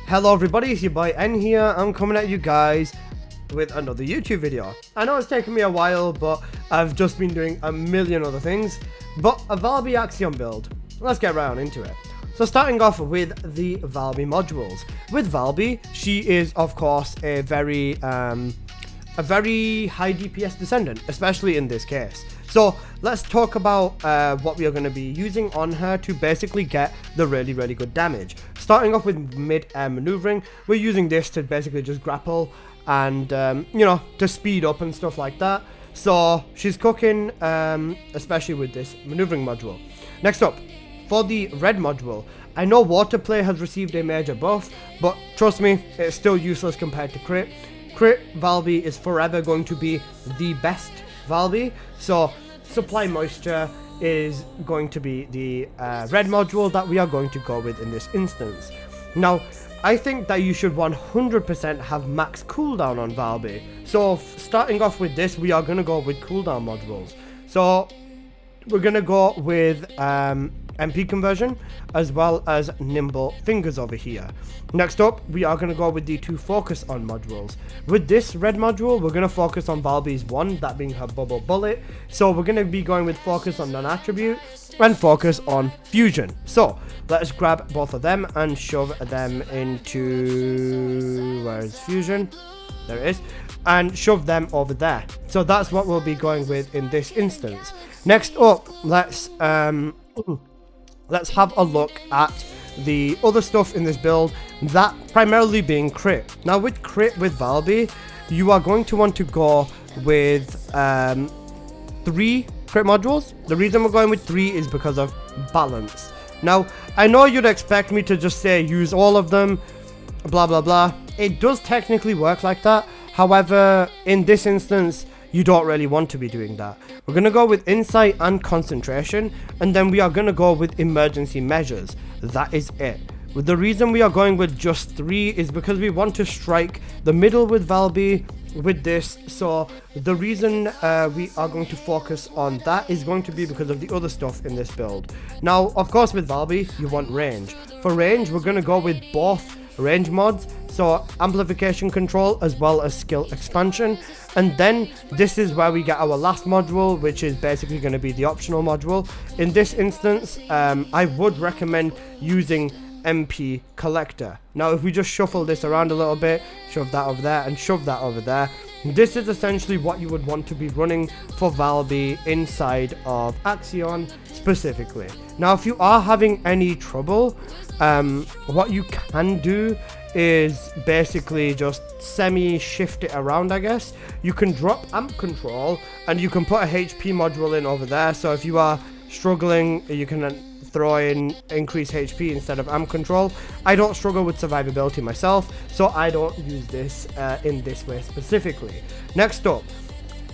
Hello everybody, it's your boy N here. I'm coming at you guys with another YouTube video. I know it's taken me a while, but I've just been doing a million other things. But a Valby Axion build. Let's get right on into it. So starting off with the Valby modules. With Valby, she is of course a very high DPS Descendant, especially in this case. So let's talk about what we are going to be using on her to basically get the really good damage. Starting off with mid-air maneuvering, we're using this to basically just grapple and you know, to speed up and stuff like that. So she's cooking, especially with this maneuvering module. Next up, for the red module, I know water play has received a major buff, but trust me, it's still useless compared to crit. Crit Valby is forever going to be the best Valby, so supply moisture is going to be the red module that we are going to go with in this instance. Now, I think that you should 100% have max cooldown on Valby. So starting off with this, we are going to go with cooldown modules. So we're going to go with MP conversion as well as nimble fingers over here. Next up, we are going to go with the two focus on modules. With this red module, we're going to focus on Valby's one, that being her bubble bullet. So we're going to be going with focus on non-attribute and focus on fusion. So let's grab both of them and shove them into, where is fusion? There it is. And shove them over there. So that's what we'll be going with in this instance. Next up, let's have a look at the other stuff in this build, that primarily being crit. Now with crit with Valby, you are going to want to go with 3 crit modules. The reason we're going with 3 is because of balance. Now I know you'd expect me to just say use all of them, blah blah blah. It does technically work like that. However, in this instance, you don't really want to be doing that. We're going to go with insight and concentration, and then we are going to go with emergency measures. That is it. With the reason we are going with just 3 is because we want to strike the middle with Valby with this. So the reason we are going to focus on that is going to be because of the other stuff in this build. Now, of course, with Valby, you want range. For range, we're going to go with both range mods, so amplification control as well as skill expansion. And then this is where we get our last module, which is basically going to be the optional module. In this instance, I would recommend using MP collector. Now if we just shuffle this around a little bit, shove that over there and shove that over there, this is essentially what you would want to be running for Valby inside of Axion specifically. Now if you are having any trouble, what you can do is basically just semi-shift it around, I guess. You can drop amp control and you can put a HP module in over there. So if you are struggling, you can throw in increase HP instead of amp control. I don't struggle with survivability myself, so I don't use this in this way specifically. Next up,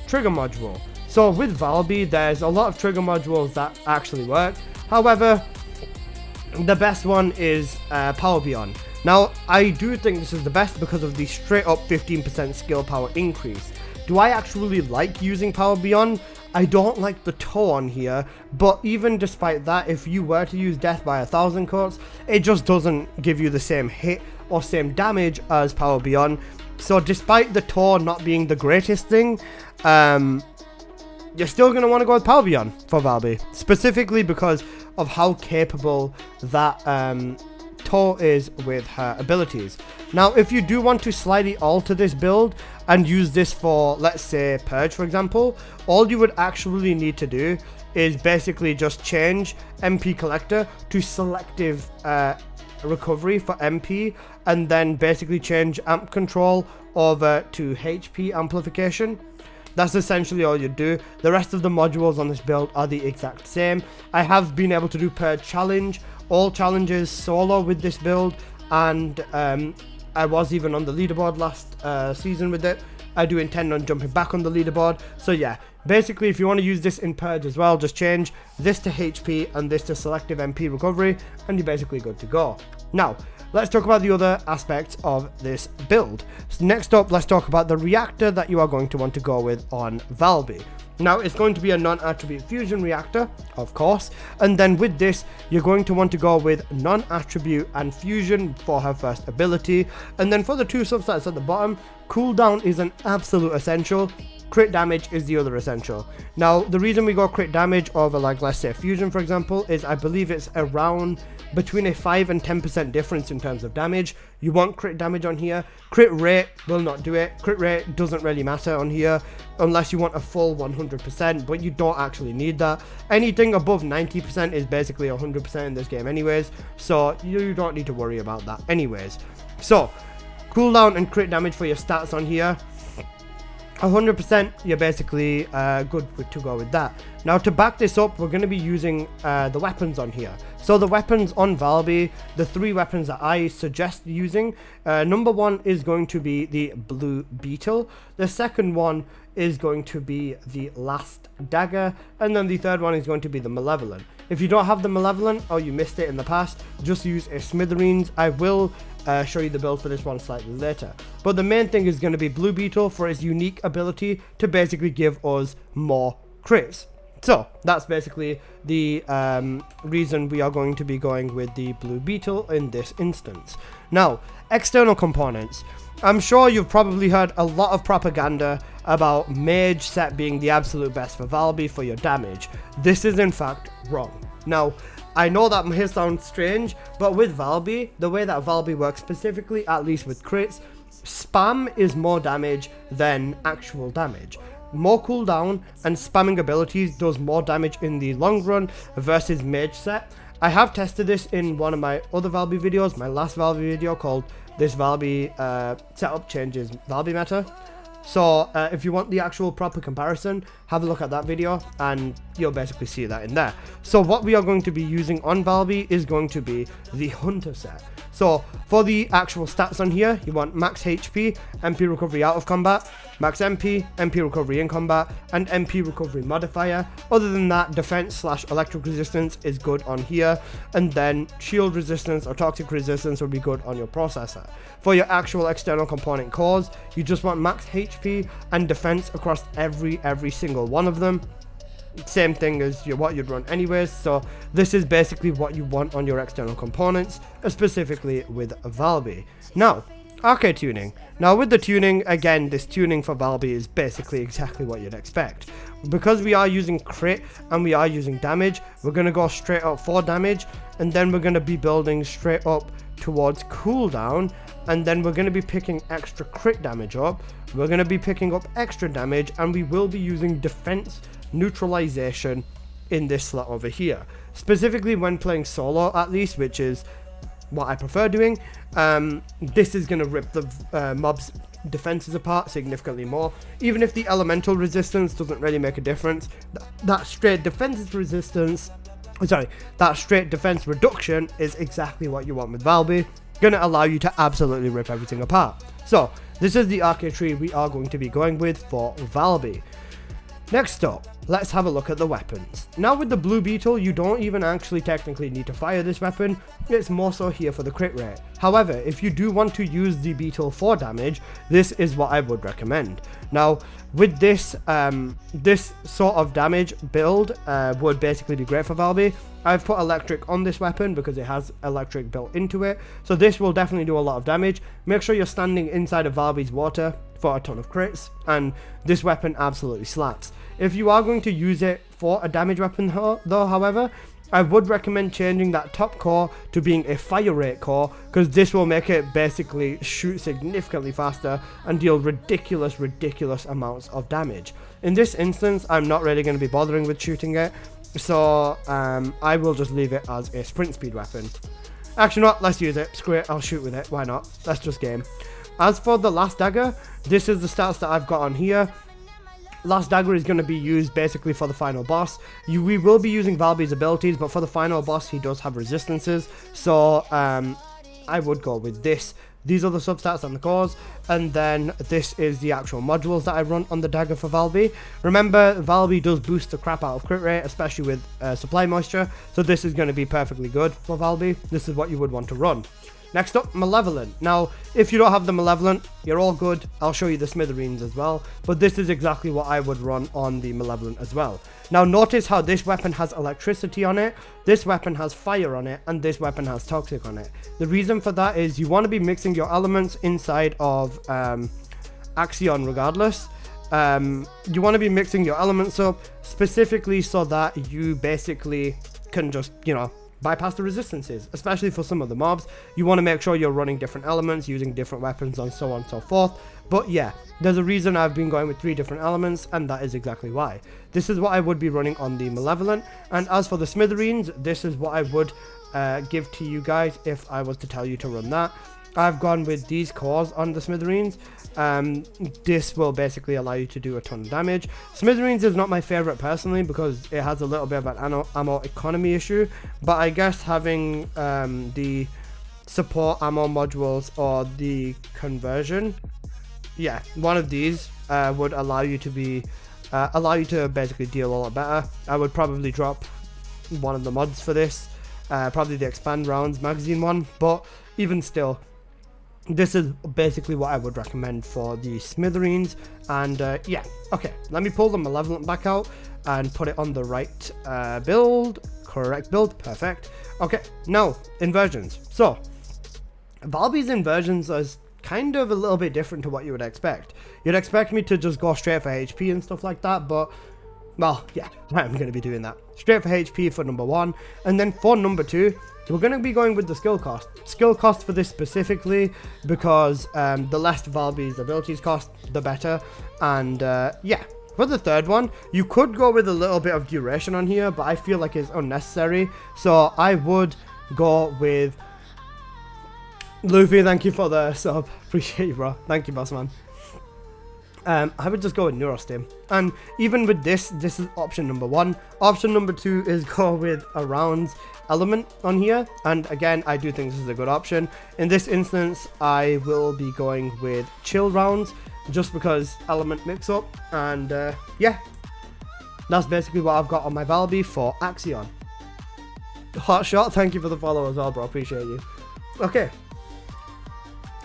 trigger module. So with Valby, there's a lot of trigger modules that actually work. However, the best one is Power Beyond. Now, I do think this is the best because of the straight up 15% skill power increase. Do I actually like using Power Beyond? I don't like the toe on here, but even despite that, if you were to use Death by 1,000 cuts, it just doesn't give you the same hit or same damage as Power Beyond. So despite the toe not being the greatest thing, you're still going to want to go with Power Beyond for Valby, specifically because of how capable that toe is with her abilities. Now if you do want to slightly alter this build and use this for, let's say, Purge for example, all you would actually need to do is basically just change MP collector to selective recovery for MP, and then basically change amp control over to HP amplification. That's essentially all you do. The rest of the modules on this build are the exact same. I have been able to do Purge challenge, all challenges solo with this build, and I was even on the leaderboard last season with it. I do intend on jumping back on the leaderboard. So yeah, basically if you want to use this in Purge as well, just change this to HP and this to selective MP recovery, and you're basically good to go. Now, let's talk about the other aspects of this build. So next up, let's talk about the reactor that you are going to want to go with on Valby. Now, it's going to be a non-attribute fusion reactor, of course, and then with this, you're going to want to go with non-attribute and fusion for her first ability, and then for the two substats at the bottom, cooldown is an absolute essential. Crit damage is the other essential. Now, the reason we go crit damage over, like, let's say fusion, for example, is I believe it's around between a 5 and 10% difference in terms of damage. You want crit damage on here. Crit rate will not do it. Crit rate doesn't really matter on here unless you want a full 100%, but you don't actually need that. Anything above 90% is basically 100% in this game anyways, so you don't need to worry about that anyways. So, cooldown and crit damage for your stats on here. 100%, you're basically good to go with that. Now, to back this up, we're going to be using the weapons on here. So the weapons on Valby, the 3 weapons that I suggest using, number 1 is going to be the Blue Beetle. The second one is going to be the Last Dagger, and then the third one is going to be the Malevolent. If you don't have the Malevolent or you missed it in the past, just use a Smithereens. I will show you the build for this one slightly later. But the main thing is going to be Blue Beetle for its unique ability to basically give us more crits. So that's basically the reason we are going to be going with the Blue Beetle in this instance. Now, external components. I'm sure you've probably heard a lot of propaganda about Mage set being the absolute best for Valby for your damage. This is in fact wrong. Now, I know that may sound strange, but with Valby, the way that Valby works specifically, at least with crits, spam is more damage than actual damage. More cooldown and spamming abilities does more damage in the long run versus Mage set. I have tested this in one of my other Valby videos, my last Valby video called This Valby Setup Changes Valby Meta. So if you want the actual proper comparison, have a look at that video and you'll basically see that in there. So what we are going to be using on Valby is going to be the Hunter set. So for the actual stats on here, you want max HP, MP recovery out of combat, max MP, MP recovery in combat, and MP recovery modifier. Other than that, defense / electric resistance is good on here, and then shield resistance or toxic resistance will be good on your processor. For your actual external component cores, you just want max HP and defense across every single one of them. Same thing as what you'd run anyways, so this is basically what you want on your external components, specifically with Valby. Now, arcade tuning. Now with the tuning, again, this tuning for Valby is basically exactly what you'd expect. Because we are using crit and we are using damage, we're going to go straight up for damage, and then we're going to be building straight up towards cooldown, and then we're going to be picking extra crit damage up, we're going to be picking up extra damage, and we will be using defense neutralization in this slot over here, specifically when playing solo at least, which is what I prefer doing. This is going to rip the mobs defenses apart significantly more, even if the elemental resistance doesn't really make a difference. That straight defense resistance, that straight defense reduction is exactly what you want with Valby, going to allow you to absolutely rip everything apart. So this is the arcade tree we are going to be going with for Valby. Next up, let's have a look at the weapons. Now with the Blue Beetle, you don't even actually technically need to fire this weapon, it's more so here for the crit rate. However, if you do want to use the Beetle for damage, this is what I would recommend. Now, with this, this sort of damage build would basically be great for Valby. I've put electric on this weapon because it has electric built into it, so this will definitely do a lot of damage. Make sure you're standing inside of Valby's water for a ton of crits, and this weapon absolutely slaps. If you are going to use it for a damage weapon though, however, I would recommend changing that top core to being a fire rate core, because this will make it basically shoot significantly faster and deal ridiculous amounts of damage. In this instance, I'm not really going to be bothering with shooting it, so I will just leave it as a sprint speed weapon. Actually not, let's use it, screw it, I'll shoot with it, why not, let's just game. As for the Last Dagger, this is the stats that I've got on here. Last Dagger is going to be used basically for the final boss. We will be using Valby's abilities, but for the final boss he does have resistances, so I would go with this. These are the substats and the cores, and then this is the actual modules that I run on the dagger for Valby. Remember, Valby does boost the crap out of crit rate, especially with supply moisture, so this is going to be perfectly good for Valby. This is what you would want to run. Next up, Malevolent. Now, if you don't have the Malevolent, you're all good. I'll show you the Smithereens as well, but this is exactly what I would run on the Malevolent as well. Now, notice how this weapon has electricity on it, this weapon has fire on it, and this weapon has toxic on it. The reason for that is you want to be mixing your elements inside of Axion regardless. You want to be mixing your elements up specifically so that you basically can just, you know, bypass the resistances, especially for some of the mobs. You want to make sure you're running different elements, using different weapons, and so on and so forth. But yeah, there's a reason I've been going with 3 different elements, and that is exactly why. This is what I would be running on the Malevolent, and as for the Smithereens, this is what I would give to you guys if I was to tell you to run that. I've gone with these cores on the Smithereens. This will basically allow you to do a ton of damage. Smithereens is not my favorite personally because it has a little bit of an ammo economy issue, but I guess having the support ammo modules or the conversion, yeah, one of these would allow you to be basically deal a lot better. I would probably drop one of the mods for this, probably the expand rounds magazine one, but even still, this is basically what I would recommend for the Smithereens. And yeah, okay, let me pull the Malevolent back out and put it on the right build. Correct build, perfect. Okay, now inversions. So Valby's inversions is kind of a little bit different to what you would expect. You'd expect me to just go straight for HP and stuff like that, but well, yeah, I'm going to be doing that. Straight for HP for number 1, and then for number 2, we're going to be going with the skill cost. Skill cost for this specifically because the less Valby's abilities cost, the better. And yeah, for the third one, you could go with a little bit of duration on here, but I feel like it's unnecessary. So I would go with Luffy. Thank you for the sub. Appreciate you, bro. Thank you, boss man. I would just go with Neurostim, and even with this is option number 1. Option number 2 is go with a rounds element on here, and again, I do think this is a good option. In this instance, I will be going with chill rounds just because element mix up, and yeah, that's basically what I've got on my Valby for Axion. Hot shot, thank you for the follow as well, bro. Appreciate you. Okay,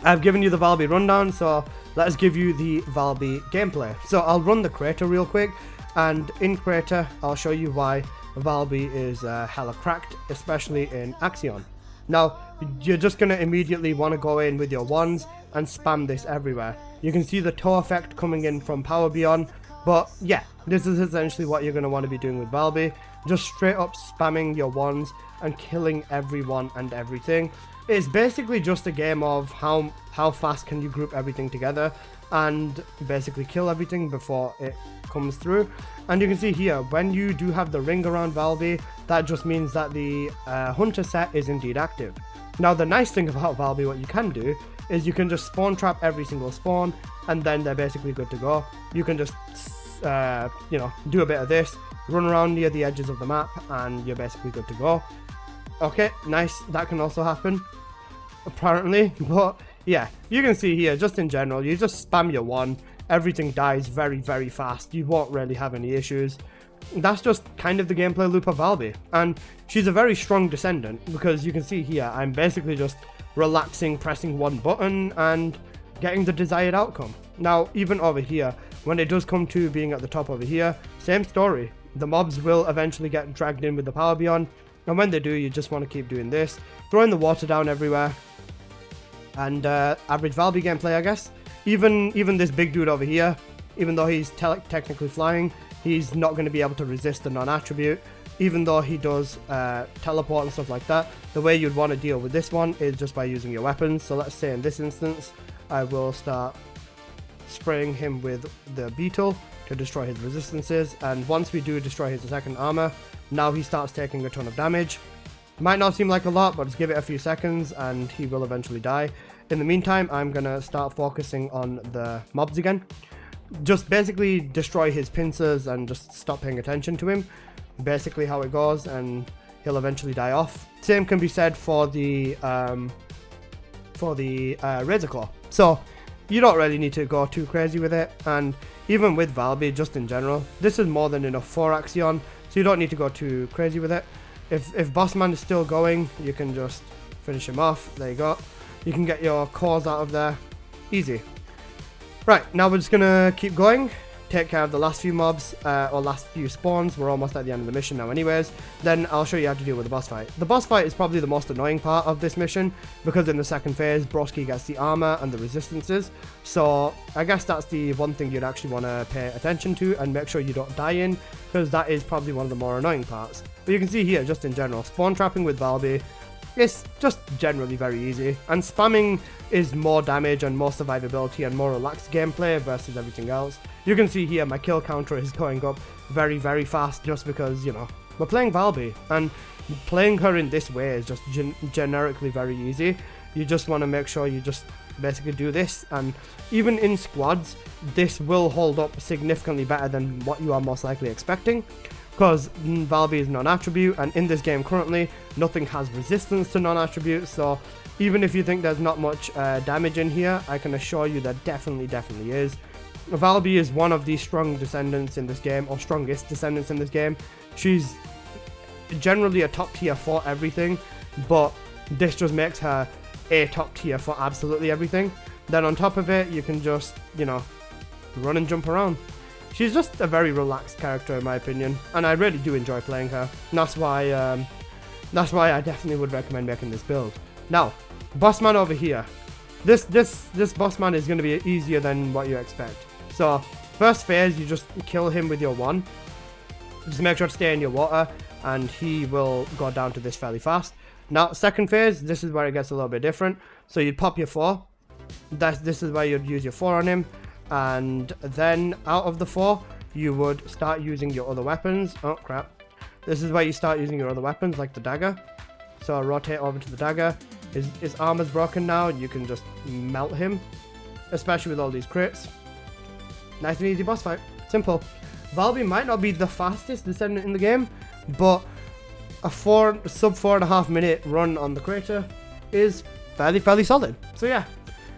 I've given you the Valby rundown, so let's give you the Valby gameplay. So I'll run the crater real quick, and in crater I'll show you why Valby is hella cracked, especially in Axion. Now, you're just going to immediately want to go in with your wands and spam this everywhere. You can see the toe effect coming in from Power Beyond, but yeah, this is essentially what you're going to want to be doing with Valby. Just straight up spamming your wands and killing everyone and everything. It's basically just a game of how fast can you group everything together and basically kill everything before it comes through. And you can see here, when you do have the ring around Valby, that just means that the hunter set is indeed active. Now the nice thing about Valby, what you can do is you can just spawn trap every single spawn, and then they're basically good to go. You can just you know, do a bit of this, run around near the edges of the map, and you're basically good to go. Okay, nice. That can also happen, apparently. But yeah, you can see here, just in general, you just spam your one, everything dies very, very fast. You won't really have any issues. That's just kind of the gameplay loop of Valby. And she's a very strong Descendant, because you can see here, I'm basically just relaxing, pressing one button, and getting the desired outcome. Now, even over here, when it does come to being at the top over here, same story. The mobs will eventually get dragged in with the Power Beyond, and when they do, you just want to keep doing this, throwing the water down everywhere, and average Valby gameplay, I guess. Even this big dude over here, even though he's technically flying, he's not going to be able to resist the non-attribute, even though he does teleport and stuff like that. The way you'd want to deal with this one is just by using your weapons. So let's say in this instance, I will start spraying him with the beetle to destroy his resistances, and once we do destroy his second armor, now he starts taking a ton of damage. Might not seem like a lot, but just give it a few seconds and he will eventually die. In the meantime, I'm gonna start focusing on the mobs again. Just basically destroy his pincers and just stop paying attention to him. Basically how it goes, and he'll eventually die off. Same can be said for the for the Razor Claw. So you don't really need to go too crazy with it, and even with Valby, just in general, this is more than enough for Axion, so you don't need to go too crazy with it. If Bossman is still going, you can just finish him off. There you go. You can get your cores out of there. Easy. Right, now we're just gonna keep going, take care of the last few mobs, or last few spawns. We're almost at the end of the mission now anyways. Then I'll show you how to deal with the boss fight. The boss fight is probably the most annoying part of this mission, because in the second phase, Broski gets the armor and the resistances. So I guess that's the one thing you'd actually want to pay attention to and make sure you don't die in, because that is probably one of the more annoying parts. But you can see here, just in general, spawn trapping with Valby, it's just generally very easy, and spamming is more damage and more survivability and more relaxed gameplay versus everything else. You can see here my kill counter is going up very, very fast, just because, you know, we're playing Valby, and playing her in this way is just generically very easy. You just want to make sure you just basically do this, and even in squads, this will hold up significantly better than what you are most likely expecting, because Valby is non-attribute, and in this game currently, nothing has resistance to non-attribute, so even if you think there's not much damage in here, I can assure you there definitely is. Valby is one of the strong Descendants in this game, or strongest Descendants in this game. She's generally a top tier for everything, but this just makes her a top tier for absolutely everything. Then on top of it, you can just, you know, run and jump around. She's just a very relaxed character in my opinion, and I really do enjoy playing her. And that's why I definitely would recommend making this build. Now, Bossman over here. This Bossman is going to be easier than what you expect. So, first phase, you just kill him with your 1. Just make sure to stay in your water, and he will go down to this fairly fast. Now, second phase, this is where it gets a little bit different. So you'd pop your 4. This is where you'd use your 4 on him. And then out of the 4, you would start using your other weapons. Oh crap. This is where you start using your other weapons, like the dagger. So I'll rotate over to the dagger. His armor's broken now, you can just melt him. Especially with all these crits. Nice and easy boss fight. Simple. Valby might not be the fastest Descendant in the game, but a sub 4.5 minute run on the crater is fairly solid. So yeah.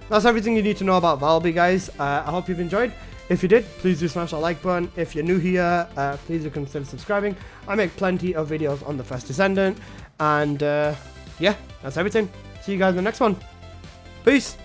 That's everything you need to know about Valby, guys. I hope you've enjoyed. If you did, please do smash that like button. If you're new here, please do consider subscribing. I make plenty of videos on the first Descendant. And yeah, that's everything. See you guys in the next one. Peace.